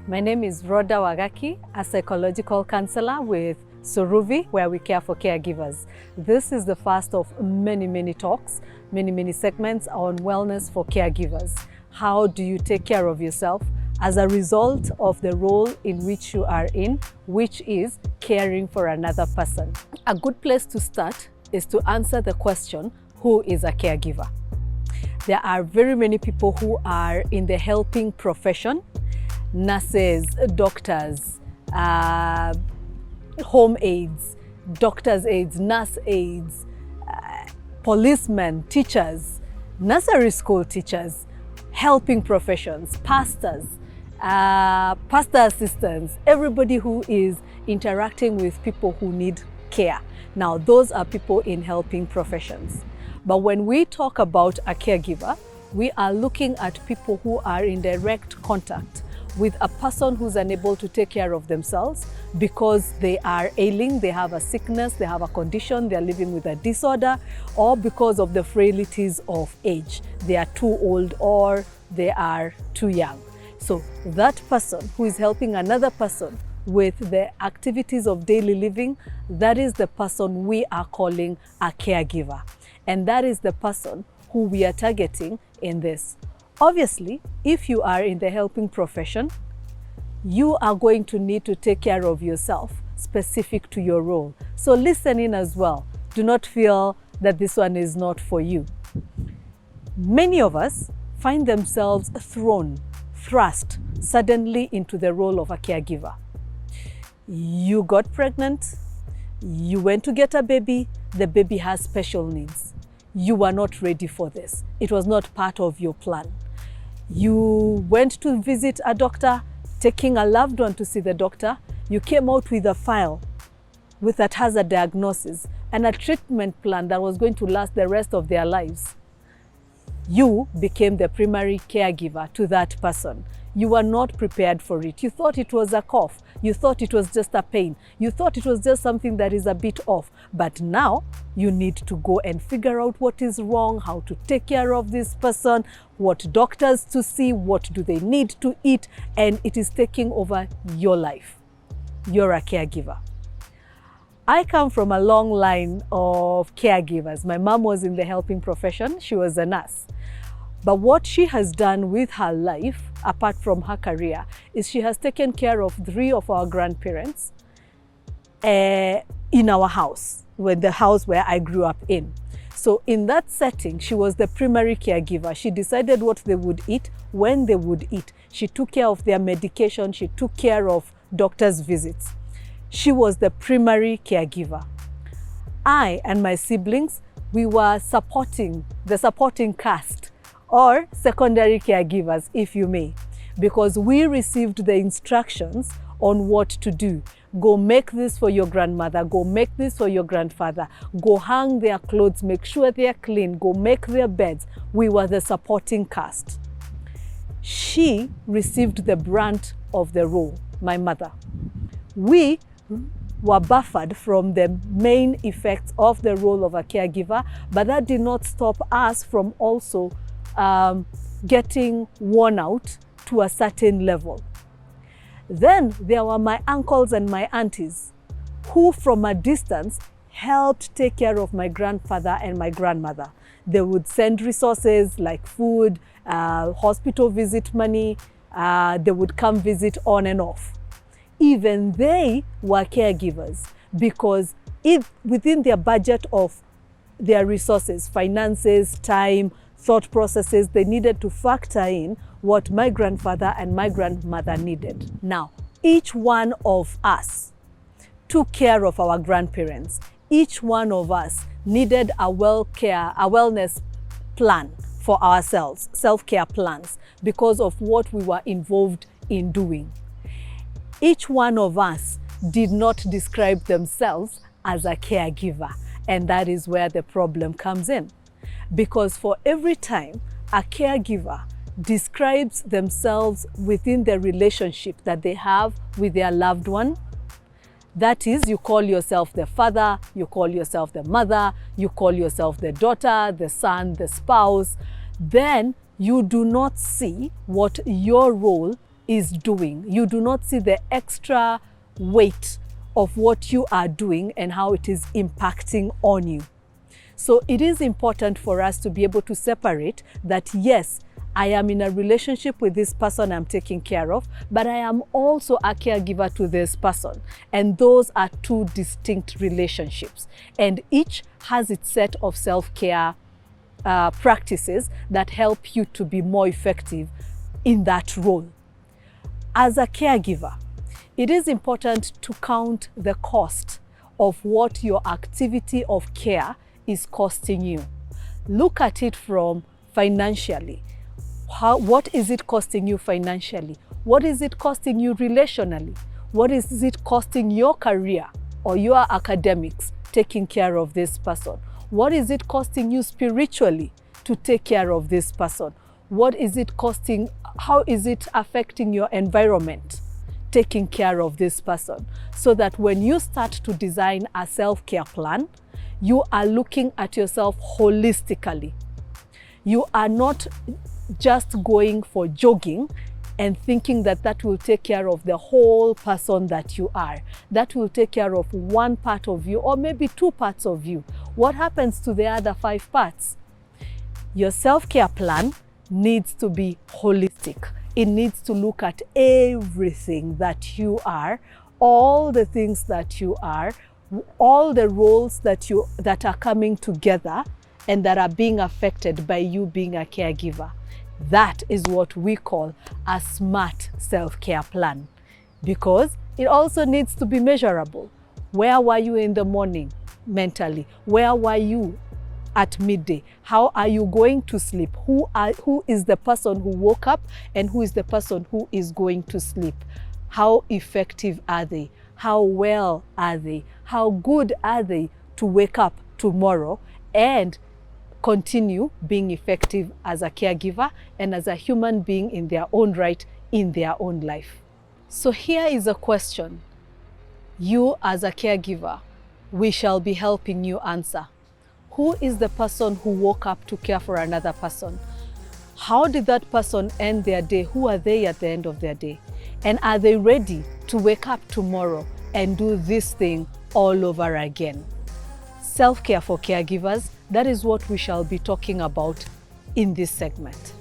My name is Rhoda Wagaki, a psychological counselor with Suruvi, where we care for caregivers. This is the first of many talks, many segments on wellness for caregivers. How do you take care of yourself as a result of the role in which you are in, which is caring for another person? A good place to start is to answer the question, who is a caregiver? There are very many people who are in the helping profession: nurses, doctors, home aides, doctor's aides, nurse aides, policemen, teachers, nursery school teachers, helping professions, pastors, pastor assistants, everybody who is interacting with people who need care. Now, those are people in helping professions. But when we talk about a caregiver, we are looking at people who are in direct contact with a person who's unable to take care of themselves because they are ailing, they have a sickness, they have a condition, they're living with a disorder, or because of the frailties of age. They are too old or they are too young. So that person who is helping another person with the activities of daily living, that is the person we are calling a caregiver. And that is the person who we are targeting in this. Obviously, if you are in the helping profession, you are going to need to take care of yourself specific to your role. So listen in as well. Do not feel that this one is not for you. Many of us find themselves thrust suddenly into the role of a caregiver. You got pregnant, you went to get a baby, the baby has special needs. You were not ready for this. It was not part of your plan. You went to visit a doctor, taking a loved one to see the doctor. You came out with a file that has a diagnosis and a treatment plan that was going to last the rest of their lives. You became the primary caregiver to that person. You were not prepared for it. You thought it was a cough. You thought it was just a pain. You thought it was just something that is a bit off. But now you need to go and figure out what is wrong, how to take care of this person, what doctors to see, what do they need to eat, and it is taking over your life. You're a caregiver. I come from a long line of caregivers. My mom was in the helping profession. She was a nurse. But what she has done with her life, apart from her career, is she has taken care of 3 of our grandparents in our house, the house where I grew up in. So in that setting, she was the primary caregiver. She decided what they would eat, when they would eat. She took care of their medication. She took care of doctor's visits. She was the primary caregiver. I and my siblings, we were the supporting cast, or secondary caregivers, if you may, because we received the instructions on what to do. Go make this for your grandmother, go make this for your grandfather, go hang their clothes, make sure they're clean, go make their beds. We were the supporting cast. She received the brunt of the role, my mother. We were buffered from the main effects of the role of a caregiver, but that did not stop us from also getting worn out to a certain level. Then there were my uncles and my aunties who from a distance helped take care of my grandfather and my grandmother. They would send resources like food, hospital visit money. They would come visit on and off. Even they were caregivers because within their budget of their resources, finances, time, thought processes, they needed to factor in what my grandfather and my grandmother needed. Now, each one of us took care of our grandparents. Each one of us needed a wellness plan for ourselves, self-care plans, because of what we were involved in doing. Each one of us did not describe themselves as a caregiver, and that is where the problem comes in. Because for every time a caregiver describes themselves within the relationship that they have with their loved one, that is, you call yourself the father, you call yourself the mother, you call yourself the daughter, the son, the spouse, then you do not see what your role is doing. You do not see the extra weight of what you are doing and how it is impacting on you. So it is important for us to be able to separate that, yes, I am in a relationship with this person I'm taking care of, but I am also a caregiver to this person. And those are two distinct relationships. And each has its set of self-care practices that help you to be more effective in that role. As a caregiver, it is important to count the cost of what your activity of care is costing you. Look at it from financially. What is it costing you financially? What is it costing you relationally? What is it costing your career or your academics taking care of this person? What is it costing you spiritually to take care of this person? What is it costing? How is it affecting your environment taking care of this person? So that when you start to design a self-care plan, you are looking at yourself holistically. You are not just going for jogging and thinking that that will take care of the whole person that you are. That will take care of one part of you or maybe two parts of you. What happens to the other 5 parts? Your self-care plan needs to be holistic. It needs to look at everything that you are, all the things that you are, all the roles that are coming together and that are being affected by you being a caregiver. That is what we call a smart self-care plan, because it also needs to be measurable. Where were you in the morning mentally? Where were you at midday? How are you going to sleep? Who is the person who woke up and who is the person who is going to sleep? How effective are they? How well are they? How good are they to wake up tomorrow and continue being effective as a caregiver and as a human being in their own right, in their own life? So here is a question you as a caregiver, we shall be helping you answer. Who is the person who woke up to care for another person? How did that person end their day? Who are they at the end of their day? And are they ready to wake up tomorrow and do this thing all over again? Self-care for caregivers, that is what we shall be talking about in this segment.